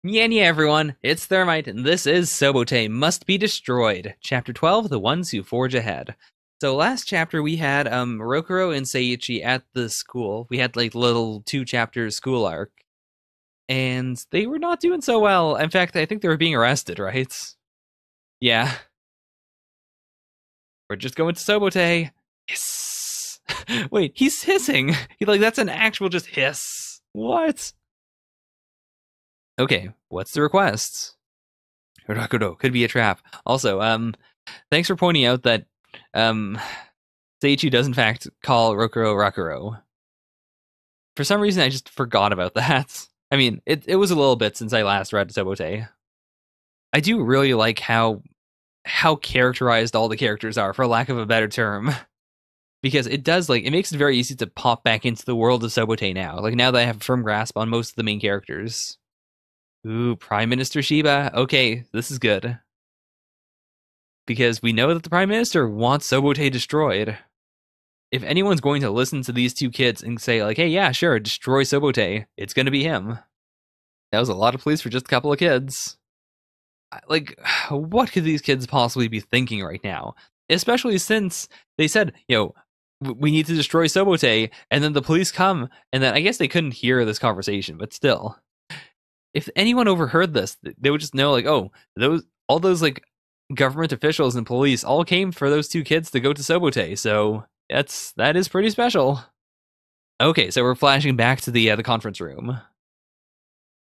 Yeah, everyone, it's Thermite, and this is Souboutei Must Be Destroyed, Chapter 12, The Ones Who Forge Ahead. So last chapter we had Rokuro and Seiichi at the school. We had like little 2 chapter school arc, and they were not doing so well. In fact, I think they were being arrested, right? Yeah. We're just going to Souboutei. Hiss. Wait, he's hissing. That's an actual just hiss. What? Okay, what's the request? Rakudo could be a trap. Also, thanks for pointing out that Seiichi does in fact call Rokuro Rakuro. For some reason, I just forgot about that. I mean, it was a little bit since I last read Souboutei. I do really like how characterized all the characters are, for lack of a better term. Because it does, it makes it very easy to pop back into the world of Souboutei now. Now that I have a firm grasp on most of the main characters. Ooh, Prime Minister Shiba. Okay, this is good. Because we know that the Prime Minister wants Souboutei destroyed. If anyone's going to listen to these 2 kids and say, hey, yeah, sure, destroy Souboutei, it's going to be him. That was a lot of police for just a couple of kids. What could these kids possibly be thinking right now? Especially since they said, we need to destroy Souboutei, and then the police come, and then I guess they couldn't hear this conversation, but still. If anyone overheard this, they would just know, all those government officials and police all came for those 2 kids to go to Souboutei, so that is pretty special. Okay, so we're flashing back to the conference room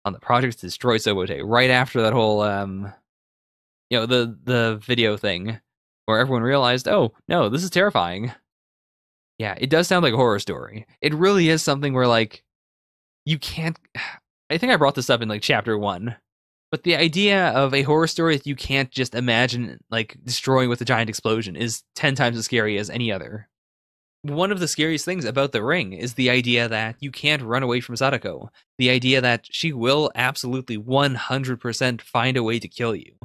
on the project to destroy Souboutei, right after that whole the video thing where everyone realized, oh no, this is terrifying. Yeah, it does sound like a horror story. It really is something where you can't. I think I brought this up in chapter 1, but the idea of a horror story that you can't just imagine destroying with a giant explosion is 10 times as scary as any other. One of the scariest things about the ring is the idea that you can't run away from Sadako. The idea that she will absolutely 100% find a way to kill you.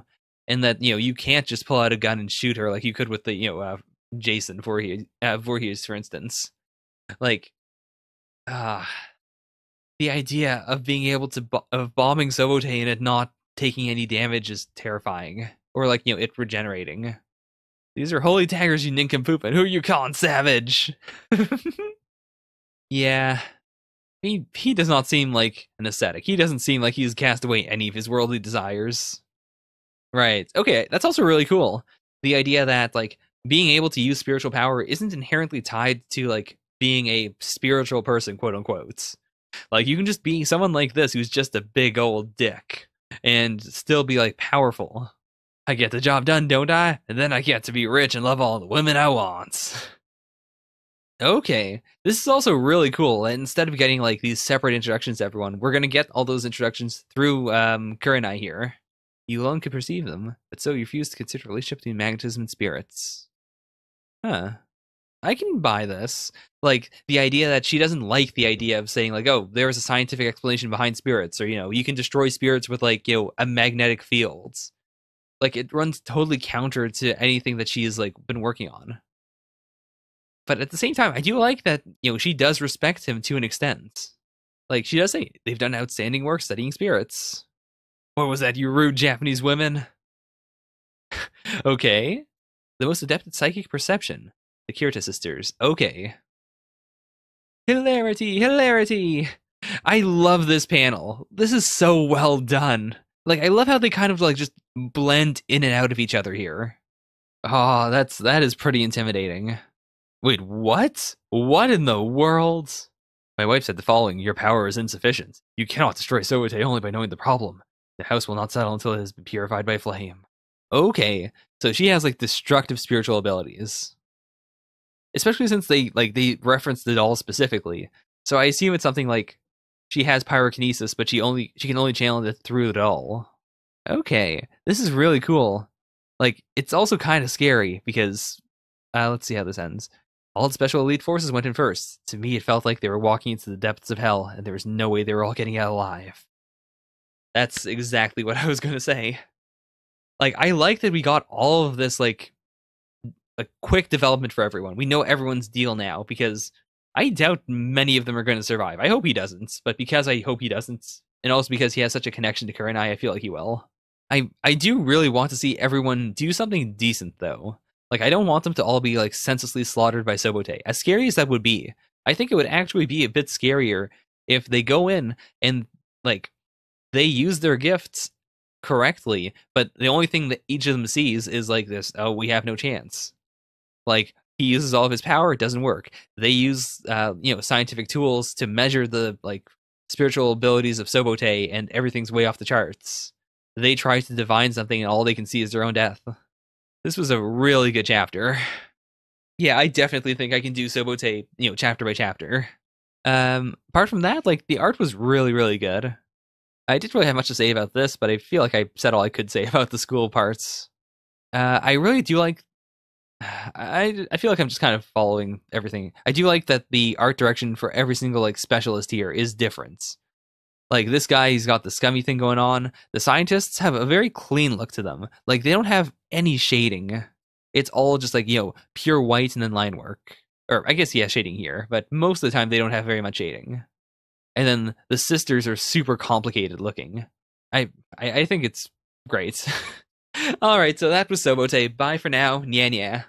And that, you can't just pull out a gun and shoot her like you could with the, Jason Voorhees, for instance. The idea of being able to of bombing Souboutei and it not taking any damage is terrifying. Or it regenerating. These are holy taggers, you nincompoop, and who are you calling savage? Yeah. He does not seem like an ascetic. He doesn't seem like he's cast away any of his worldly desires. Right. Okay, that's also really cool. The idea that being able to use spiritual power isn't inherently tied to being a spiritual person, quote unquote. You can just be someone like this who's just a big old dick and still be powerful. I get the job done, don't I? And then I get to be rich and love all the women I want. Okay, this is also really cool. And instead of getting these separate introductions to everyone, we're gonna get all those introductions through Kurenai here. You alone could perceive them, but so you refuse to consider a relationship between magnetism and spirits. Huh. I can buy this. The idea that she doesn't like the idea of saying, oh, there's a scientific explanation behind spirits, or, you can destroy spirits with, a magnetic field. It runs totally counter to anything that she's, been working on. But at the same time, I do like that, she does respect him to an extent. She does say, they've done outstanding work studying spirits. What was that, you rude Japanese women? Okay. The most adept at psychic perception. The Kirita sisters. Okay. Hilarity! Hilarity! I love this panel. This is so well done. I love how they kind of just blend in and out of each other here. Oh, that is pretty intimidating. Wait, what? What in the world? My wife said the following: your power is insufficient. You cannot destroy Souboutei only by knowing the problem. The house will not settle until it has been purified by flame. Okay, so she has destructive spiritual abilities. Especially since they referenced the doll specifically. So I assume it's something she has pyrokinesis, but she can only channel it through the doll. Okay, this is really cool. It's also kind of scary because let's see how this ends. All the special elite forces went in first. To me, it felt like they were walking into the depths of hell, and there was no way they were all getting out alive. That's exactly what I was gonna say. I like that we got all of this a quick development for everyone. We know everyone's deal now because I doubt many of them are going to survive. I hope he doesn't, but because I hope he doesn't, and also because he has such a connection to Kurenai, I feel like he will. I do really want to see everyone do something decent though. Like I don't want them to all be like senselessly slaughtered by Souboutei. As scary as that would be, I think it would actually be a bit scarier if they go in and like they use their gifts correctly, but the only thing that each of them sees is like this, oh, we have no chance. Like he uses all of his power, it doesn't work. They use scientific tools to measure the like spiritual abilities of Souboutei, and everything's way off the charts. They try to divine something and all they can see is their own death. This was a really good chapter. Yeah, I definitely think I can do Souboutei, chapter by chapter. Apart from that, like the art was really, really good. I didn't really have much to say about this, but I feel like I said all I could say about the school parts. I really do like. I feel like I'm just kind of following everything. I do like that the art direction for every single like specialist here is different. Like this guy, he's got the scummy thing going on. The scientists have a very clean look to them. Like they don't have any shading. It's all just like, pure white and then line work. Or I guess he has shading here, but most of the time they don't have very much shading. And then the sisters are super complicated looking. I think it's great. All right, so that was Souboutei. Bye for now. Nya nya.